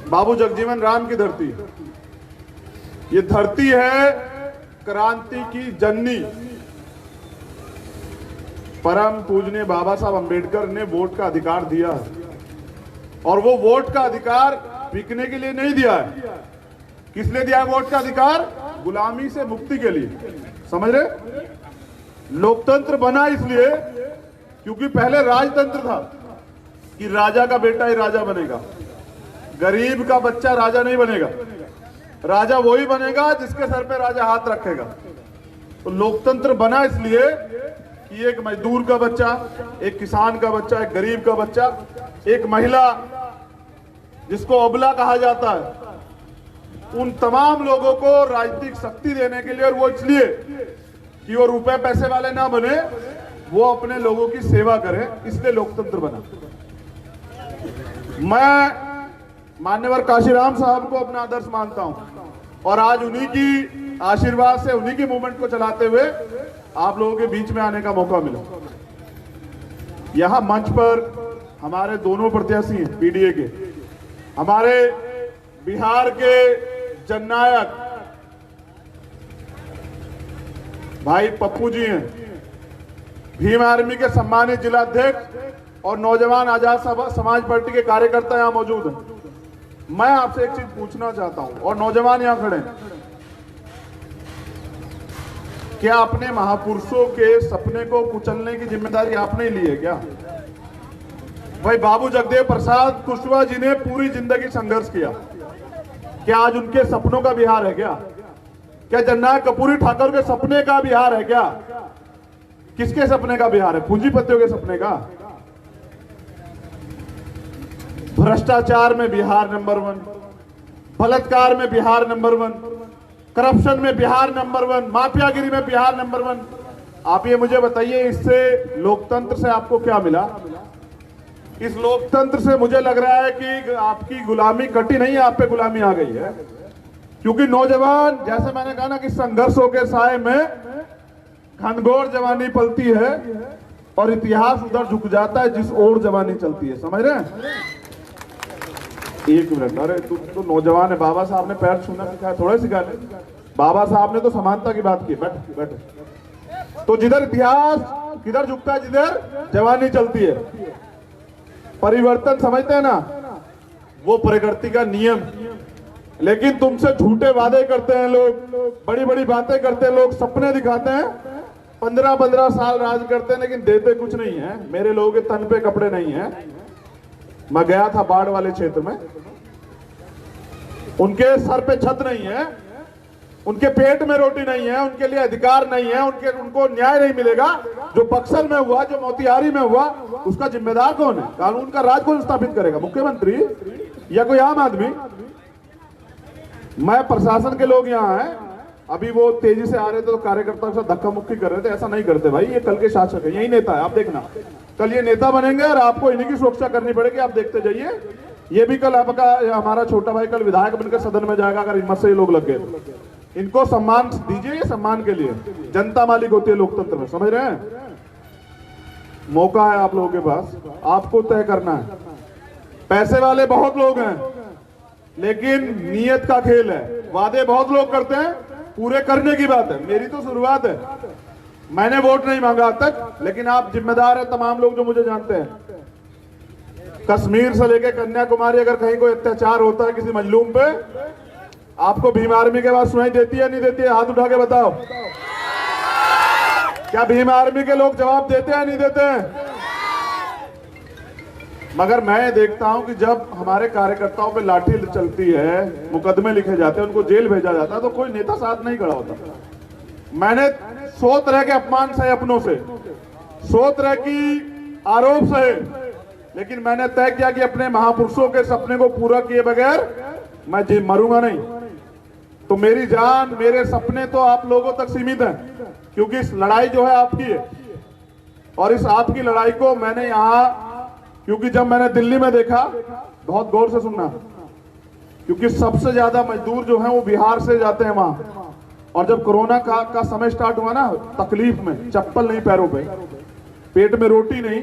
बाबू जगजीवन राम की धरती। ये धरती है क्रांति की जननी। परम पूजनीय बाबा साहब अंबेडकर ने वोट का अधिकार दिया है, और वो वोट का अधिकार बिकने के लिए नहीं दिया है। किस लिए दिया है वोट का अधिकार? गुलामी से मुक्ति के लिए। समझ रहे? लोकतंत्र बना इसलिए क्योंकि पहले राजतंत्र था कि राजा का बेटा ही राजा बनेगा, गरीब का बच्चा राजा नहीं बनेगा। राजा वही बनेगा जिसके सर पे राजा हाथ रखेगा। तो लोकतंत्र बना इसलिए कि एक मजदूर का बच्चा, एक किसान का बच्चा, एक गरीब का बच्चा, एक महिला जिसको अबला कहा जाता है, उन तमाम लोगों को राजनीतिक शक्ति देने के लिए, और वो इसलिए कि वो रुपए पैसे वाले ना बने, वो अपने लोगों की सेवा करें, इसलिए लोकतंत्र बना। मैं मान्यवर काशीराम साहब को अपना आदर्श मानता हूं, और आज उन्हीं की आशीर्वाद से, उन्हीं की मूवमेंट को चलाते हुए आप लोगों के बीच में आने का मौका मिला। यहां मंच पर हमारे दोनों प्रत्याशी हैं पीडीए के, हमारे बिहार के जननायक भाई पप्पू जी हैं, भीम आर्मी के सम्मानित जिला अध्यक्ष और नौजवान आजाद समाज पार्टी के कार्यकर्ता यहां मौजूद हैं। मैं आपसे एक चीज पूछना चाहता हूं, और नौजवान यहां खड़े हैं, क्या अपने महापुरुषों के सपने को कुचलने की जिम्मेदारी आपने ली है क्या? भाई बाबू जगदेव प्रसाद कुशवाहा जी ने पूरी जिंदगी संघर्ष किया, क्या आज उनके सपनों का बिहार है क्या? क्या जननायक कर्पूरी ठाकुर के सपने का बिहार है क्या? किसके सपने का बिहार है? पूंजीपतियों के सपने का? भ्रष्टाचार में बिहार नंबर 1, बलात्कार में बिहार नंबर 1, करप्शन में बिहार नंबर 1, माफियागिरी में बिहार नंबर 1। आप ये मुझे बताइए, इससे लोकतंत्र से आपको क्या मिला? इस लोकतंत्र से मुझे लग रहा है कि आपकी गुलामी कटी नहीं है, आप पे गुलामी आ गई है। क्योंकि नौजवान, जैसे मैंने कहा ना कि संघर्षों के साए में घनघोर जवानी पलती है, और इतिहास उधर झुक जाता है जिस ओर जवानी चलती है। समझ रहे हैं? एक मिनट, अरे तू तो नौजवान है, बाबा साहब ने पैर छूना सिखाया, थोड़ा सिखा ले। बाबा साहब ने तो समानता की बात की। बैठ बैठ। तो जिधर इतिहास किधर झुकता है? जिधर जवानी चलती है। परिवर्तन समझते हैं ना, वो प्रकृति का नियम। लेकिन तुमसे झूठे वादे करते हैं लोग, बड़ी बड़ी बातें करते हैं लोग, सपने दिखाते हैं, 15-15 साल राज करते हैं, लेकिन देते कुछ नहीं है। मेरे लोगों के तन पे कपड़े नहीं है। मैं गया था बाढ़ वाले क्षेत्र में, उनके सर पे छत नहीं है, उनके पेट में रोटी नहीं है, उनके लिए अधिकार नहीं है, उनको न्याय नहीं मिलेगा। जो बक्सर में हुआ, जो मोतिहारी में हुआ, उसका जिम्मेदार कौन है? कानून का राज कौन स्थापित करेगा? मुख्यमंत्री या कोई आम आदमी? मैं प्रशासन के लोग यहाँ हैं, अभी वो तेजी से आ रहे थे तो कार्यकर्ताओं के साथ धक्का मुक्की कर रहे थे। ऐसा नहीं करते भाई, ये कल के शासक है, यही नेता है। आप देखना, कल ये नेता बनेंगे और आपको इन्हीं की सुरक्षा करनी पड़ेगी। आप देखते जाइए। ये भी कल आपका, हमारा छोटा भाई कल विधायक बनकर सदन में जाएगा, अगर हिम्मत से ये लोग लग गए। इनको सम्मान दीजिए, ये सम्मान के लिए। जनता मालिक होती है लोकतंत्र में, समझ रहे हैं? मौका है आप लोगों के पास, आपको तय करना है। पैसे वाले बहुत लोग हैं, लेकिन नीयत का खेल है। वादे बहुत लोग करते हैं, पूरे करने की बात है। मेरी तो शुरुआत है, मैंने वोट नहीं मांगा अब तक, लेकिन आप जिम्मेदार है, तमाम लोग जो मुझे जानते हैं। कश्मीर से लेकर कन्याकुमारी, अगर कहीं कोई अत्याचार होता है किसी मजलूम पे, आपको भीम आर्मी के बाद सुनाई देती है नहीं देती है? हाथ उठा के बताओ। क्या भीम आर्मी के लोग जवाब देते हैं नहीं देते हैं? मगर मैं देखता हूं कि जब हमारे कार्यकर्ताओं पे लाठी चलती है, मुकदमे लिखे जाते हैं, उनको जेल भेजा जाता है, तो कोई नेता साथ नहीं खड़ा होता। मैंने 100 तरह के अपमान सहे अपनों से, 100 तरह की आरोप सहे, लेकिन मैंने तय किया कि अपने महापुरुषों के सपने को पूरा किए बगैर मैं मरूंगा नहीं। तो मेरी जान, मेरे सपने तो आप लोगों तक सीमित हैं, क्योंकि इस लड़ाई जो है आपकी है। और इस आपकी लड़ाई को मैंने यहाँ, क्योंकि जब मैंने दिल्ली में देखा, बहुत गौर से सुनना, क्योंकि सबसे ज्यादा मजदूर जो हैं वो बिहार से जाते हैं वहां। और जब कोरोना का समय स्टार्ट हुआ ना, तकलीफ में, चप्पल नहीं पैरों पे, पेट में रोटी नहीं,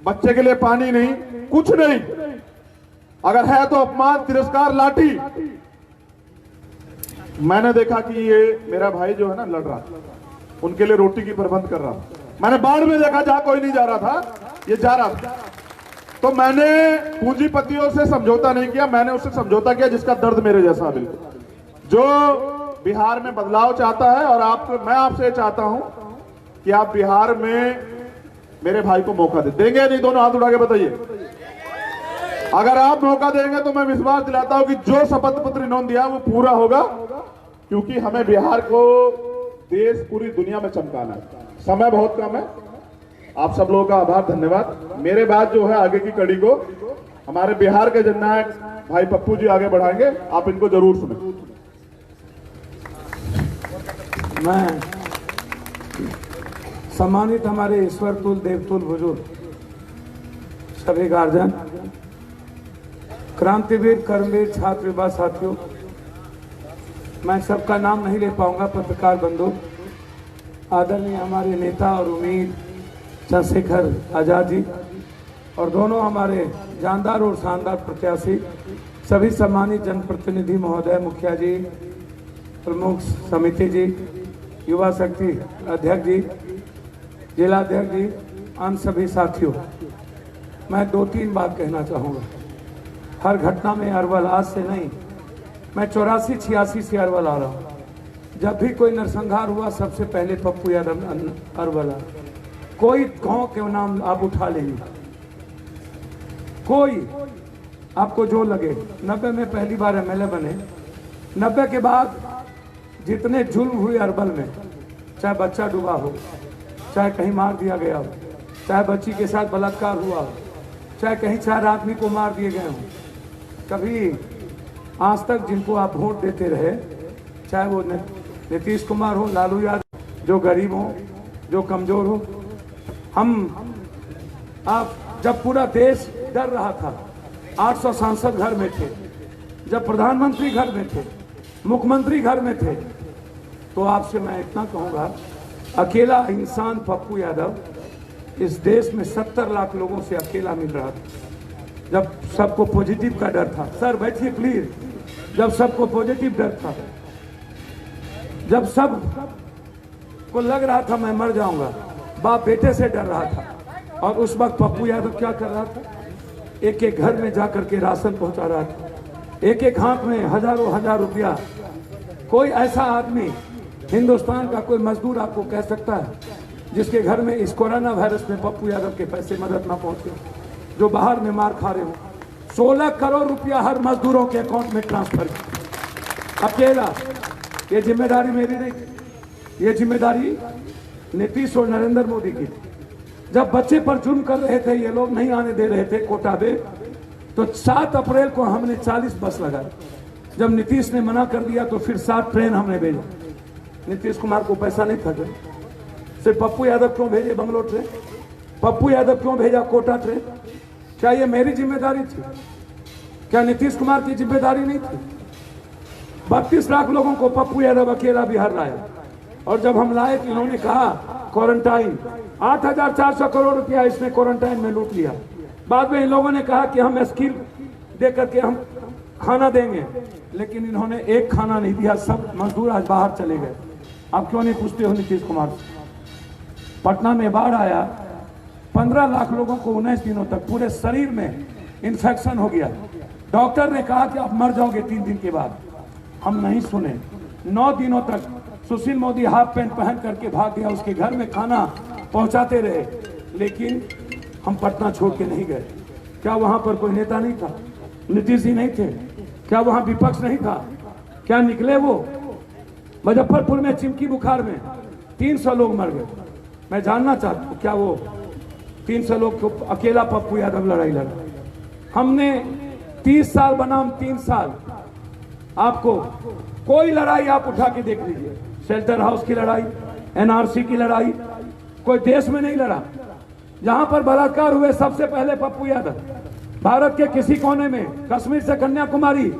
बच्चे के लिए पानी नहीं, कुछ नहीं, अगर है तो अपमान, तिरस्कार, लाठी। मैंने देखा कि ये मेरा भाई जो है ना लड़ रहा, उनके लिए रोटी की प्रबंध कर रहा। मैंने बाढ़ में देखा जहां कोई नहीं जा रहा था, ये जा रहा था। तो मैंने पूंजीपतियों से समझौता नहीं किया, मैंने उससे समझौता किया जिसका दर्द मेरे जैसा, बिल्कुल, जो बिहार में बदलाव चाहता है। और मैं आपसे चाहता हूं कि आप बिहार में मेरे भाई को मौका देंगे या नहीं? दोनों हाथ उठा के बताइए। अगर आप मौका देंगे तो मैं विश्वास दिलाता हूं कि जो शपथ पत्र इन्होंने दिया वो पूरा होगा, क्योंकि हमें बिहार को देश पूरी दुनिया में चमकाना है। समय बहुत कम है। आप सब लोगों का आभार, धन्यवाद। मेरे बाद जो है आगे की कड़ी को हमारे बिहार के जननायक भाई पप्पू जी आगे बढ़ाएंगे, आप इनको जरूर सुने। मैं सम्मानित हमारे ईश्वर तुल देवतुल बुजुर्ग सभी गार्जियन, क्रांतिवीर, कर्मवीर, छात्र विभाग साथियों, मैं सबका नाम नहीं ले पाऊंगा। पत्रकार बंधु, आदरणीय हमारे नेता और उम्मीद चंद्रशेखर आजाद जी, और दोनों हमारे जानदार और शानदार प्रत्याशी, सभी सम्मानित जनप्रतिनिधि महोदय, मुखिया जी, प्रमुख समिति जी, युवा शक्ति अध्यक्ष जी, जिलाध्यक्ष जी, अन्य सभी साथियों, मैं 2-3 बात कहना चाहूँगा। हर घटना में अरवल, आज से नहीं, मैं 84-86 से अरवल आ रहा हूँ। जब भी कोई नरसंहार हुआ सबसे पहले पप्पू यादव अरवल आ। कोई गांव के नाम आप उठा लीजिए, कोई आपको जो लगे। 90 में पहली बार एमएलए बने। 90 के बाद जितने जुल्म हुए अरवल में, चाहे बच्चा डूबा हो, चाहे कहीं मार दिया गया हो, चाहे बच्ची के साथ बलात्कार हुआ हो, चाहे कहीं 4 आदमी को मार दिए गए हों, कभी आज तक जिनको आप वोट देते रहे, चाहे वो नीतीश कुमार हो, लालू यादव, जो गरीब हो, जो कमजोर हो, आप जब पूरा देश डर रहा था, 800 सांसद घर में थे, जब प्रधानमंत्री घर में थे, मुख्यमंत्री घर में थे, तो आपसे मैं इतना कहूंगा, अकेला इंसान पप्पू यादव इस देश में 70 लाख लोगों से अकेला मिल रहा था। जब सबको पॉजिटिव का डर था, सर बैठिए प्लीज, जब सबको पॉजिटिव डर था, जब सब को लग रहा था मैं मर जाऊंगा, बाप बेटे से डर रहा था, और उस वक्त पप्पू यादव क्या कर रहा था? एक एक घर में जाकर के राशन पहुंचा रहा था, एक एक हाथ में हजारों हजार रुपया। कोई ऐसा आदमी हिंदुस्तान का, कोई मजदूर आपको कह सकता है जिसके घर में इस कोरोना वायरस में पप्पू यादव के पैसे मदद ना पहुंचे, जो बाहर में मार खा रहे हो? 16 करोड़ रुपया हर मजदूरों के अकाउंट में ट्रांसफर किया, अकेला। ये जिम्मेदारी मेरी नहीं, ये जिम्मेदारी नीतीश और नरेंद्र मोदी की थी। जब बच्चे पर जुर्म कर रहे थे, ये लोग नहीं आने दे रहे थे कोटा पे, तो 7 अप्रैल को हमने 40 बस लगाए। जब नीतीश ने मना कर दिया तो फिर 7 ट्रेन हमने भेजा। नीतीश कुमार को पैसा नहीं था, सिर्फ पप्पू यादव क्यों भेजे बंगलोर ट्रेन? पप्पू यादव क्यों भेजा कोटा ट्रेन? क्या ये मेरी जिम्मेदारी थी? क्या नीतीश कुमार की जिम्मेदारी नहीं थी? 32 लाख लोगों को पप्पू यादव अकेला बिहार लाया, और जब हम लाए तो इन्होंने कहा क्वारंटाइन, 8,400 करोड़ रुपया इसने क्वारंटाइन में लूट लिया। बाद में इन लोगों ने कहा कि हम स्किल दे करके हम खाना देंगे, लेकिन इन्होंने एक खाना नहीं दिया, सब मजदूर आज बाहर चले गए। आप क्यों नहीं पूछते हो नीतीश कुमार से? पटना में बाढ़ आया, 15 लाख लोगों को 19 दिनों तक पूरे शरीर में इंफेक्शन हो गया। डॉक्टर ने कहा कि आप मर जाओगे 3 दिन के बाद। हम नहीं सुने। 9 दिनों तक सुशील मोदी हाफ पैंट पहन करके भाग गया, उसके घर में खाना पहुंचाते रहे, लेकिन हम पटना छोड़ के नहीं गए। क्या वहां पर कोई नेता नहीं था? नीतीश जी नहीं थे? क्या वहां विपक्ष नहीं था? क्या निकले वो? मुजफ्फरपुर में चिमकी बुखार में 300 लोग मर गए। मैं जानना चाहता हूं, क्या वो 300 लोग को अकेला पप्पू यादव लड़ाई लड़ा? हमने 30 साल बनाम 3 साल, आपको कोई लड़ाई आप उठा के देख लीजिए, शेल्टर हाउस की लड़ाई, एनआरसी की लड़ाई, कोई देश में नहीं लड़ा। जहां पर बलात्कार हुए सबसे पहले पप्पू यादव। भारत के किसी कोने में, कश्मीर से कन्याकुमारी,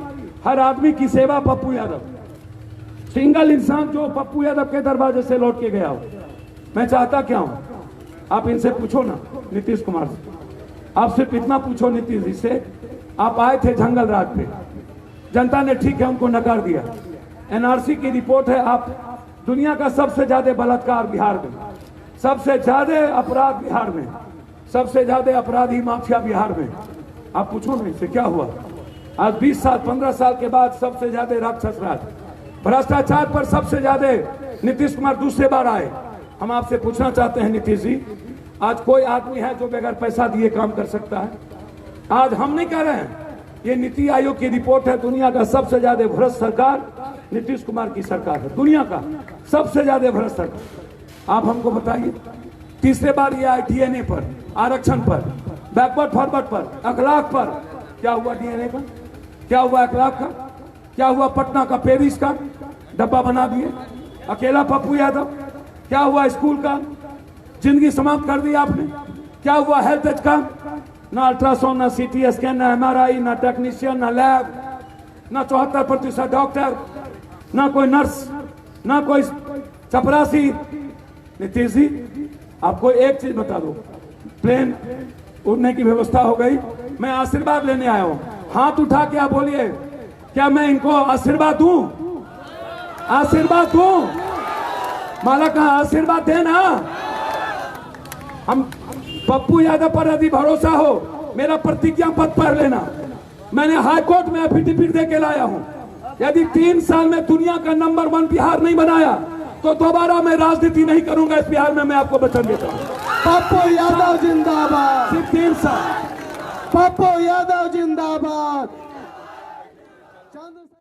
हर आदमी की सेवा पप्पू यादव। सिंगल इंसान जो पप्पू यादव के दरवाजे से लौट के गया हो। मैं चाहता क्या हूं, आप इनसे पूछो ना, नीतीश कुमार से। आप सिर्फ इतना पूछो नीतीश जी से आप आए थे जंगल राज पे, जनता ने ठीक है उनको नकार दिया। एनआरसी की रिपोर्ट है, आप दुनिया का सबसे ज्यादा बलात्कार बिहार में, सबसे ज्यादा अपराध बिहार में, सबसे ज्यादा अपराधी माफिया बिहार में। आप पूछो नहीं से क्या हुआ। आज 20 साल 15 साल के बाद सबसे ज्यादा राक्षस राज, भ्रष्टाचार पर सबसे ज्यादा नीतीश कुमार दूसरे बार आए। हम आपसे पूछना चाहते हैं नीतीश जी, आज कोई आदमी है जो बगैर पैसा दिए काम कर सकता है? आज हम नहीं कह रहे हैं, ये नीति आयोग की रिपोर्ट है, दुनिया का सबसे ज्यादा भ्रष्ट सरकार नीतीश कुमार की सरकार है, दुनिया का सबसे ज्यादा भ्रष्ट सरकार। आप हमको बताइए, तीसरे बार ये आए डीएनए पर, आरक्षण पर, बैकवर्ड फॉरवर्ड पर, अखलाक पर। क्या हुआ डीएनए का? क्या हुआ अखलाक का? क्या हुआ पटना का, पेरिस का डब्बा बना दिए अकेला पप्पू यादव? क्या हुआ स्कूल का? जिंदगी समाप्त कर दी आपने। क्या हुआ हेल्थ का? ना अल्ट्रासाउंड, ना सीटी स्कैन, ना एमआरआई, ना टेक्नीशियन, ना लैब, ना 74% डॉक्टर, ना कोई नर्स, ना कोई चपरासी। नीतीश जी आपको एक चीज बता दो, प्लेन उड़ने की व्यवस्था हो गई, मैं आशीर्वाद लेने आया हूं। हाथ उठा के आप बोलिए, क्या मैं इनको आशीर्वाद दूं? आशीर्वाद दूं? माला कहा आशीर्वाद देना। हम पप्पू यादव पर यदि भरोसा हो, मेरा प्रतिज्ञा पत्र पढ़ लेना, मैंने हाई कोर्ट में एफिडेविट दे के लाया हूं। यदि 3 साल में दुनिया का नंबर 1 बिहार नहीं बनाया तो दोबारा मैं राजनीति नहीं करूंगा इस बिहार में, मैं आपको वचन देता हूं। पप्पू यादव जिंदाबाद, सिर्फ 3 साल। पप्पू यादव जिंदाबाद,